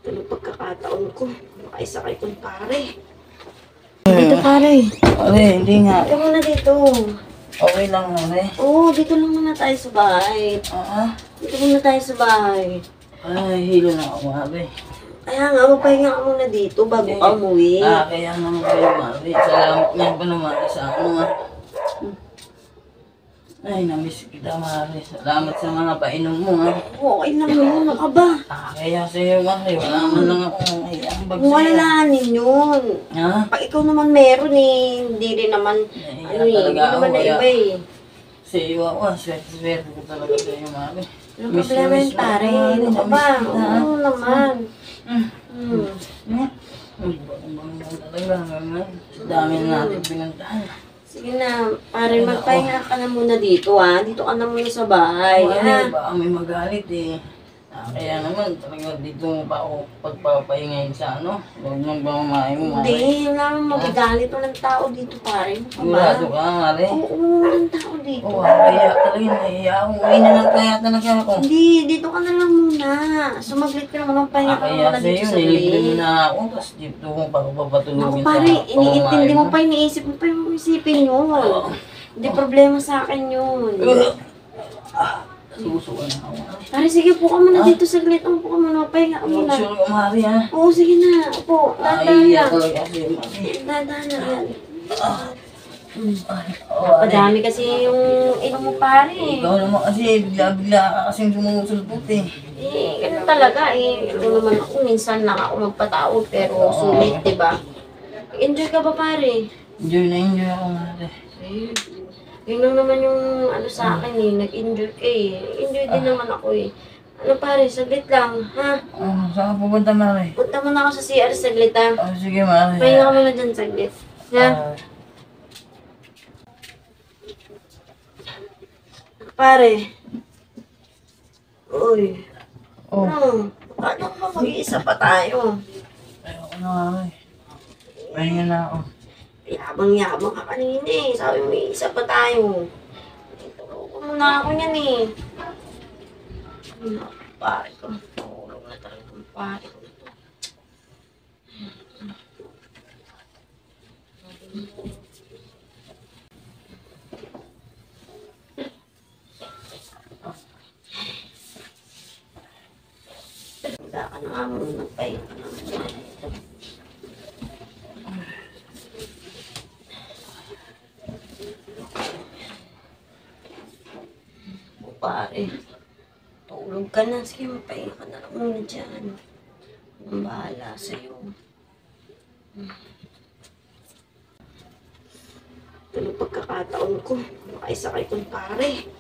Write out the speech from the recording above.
Ito na pagkakataon ko. Makaisakay kong pare. Dito pare. Pare, hindi nga. Ito muna dito. Okay lang, pare. Oo, dito lang muna tayo sa bahay. Dito muna tayo sa bahay. Ay, hilo na ako, pare. Kaya nga, magpahinga ka muna dito bago ka umuwi. Kaya naman kayo, pare. Salamat nga pa naman sa ano nga. Ay, namiss kita, pare. Salamat sa mga painom mo, ha. Okay lang yun, ano ka ba? Kaya sa'yo, pare. Wala man lang ako ang bag sa'yo. Walaanin yun. Ha? Pag ikaw naman meron eh, hindi rin naman, hindi naman na iba eh. Sa'yo ako, swerte ko talaga sa'yo, pare. Anong problema yun, pare? Ano ka ba? Oo naman. Sa dami na natin pinuntahan. Sige na, pare, magpahinga ka na muna dito ha. Dito ka na muna sa bahay, ha? Baka may magalit eh. Kaya naman, talaga dito mo pa ako pagpapahingayin sa ano. Huwag nang pamamahay mo, mare. Hindi, wala naman magigalit. Walang tao dito, pare. Sigurado ka, mare. Oo, walang tao dito. Oo, kaya talaga naiya ako. Uwi na lang kaya talaga ako. Hindi, dito ka na lang muna. Sumaglit ka naman, magpahinga ka Kaya muna dito sa'yo, sa nilibre mo glit. na ako. Tapos dito ko pa ako papatulogin Ako, sa pare, iniintindi mo mo. pa, iniisip mo pa yung isipin yun. Hindi problema sa akin yun. Susuka na ako. Pare, sige, po ka muna dito sa glit. Po ka muna, pahinga ka muna. Mag-sure ka, mare, ha? Oo, sige na. Po, dahan Naiya na. talaga sa'yo, mare. Dahan na yan. Padami kasi yung inom mo, pare. Ikaw naman kasi, bigla-bigla ka kasing sumusulpot eh. Eh, ganun talaga eh. Ano naman ako, minsan lang ako magpatawag, pero sulit, diba? Enjoy ka ba, pare? Enjoy na enjoy ako, mare. Eh, yun lang naman yung ano sa akin eh, nag-enjoy ka eh. Enjoy din naman ako eh. Ano pare, saglit lang, ha? Saan ka pupunta, mare? Punta muna ako sa CR saglit ha. Sige, mare. Pahinga ka muna dyan saglit. Ha? Pare. Uy. Ano? Paano ba mag-iisa pa tayo? Ayoko na, mare. Pahinga na ako. Yabang-yabang ka kanina eh. Sabi mo, isa pa tayo. Tulog muna ako niyan eh. Pare ko. Tulog na talaga ang pare ko. Wala ka na nga muna. Pahinga ka na. Pare, tulog ka na. Sige, mapahinga ka na lang muna dyan. Ang bahala sa'yo. Ito na pagkakataon ko. Makaisakay kong pare.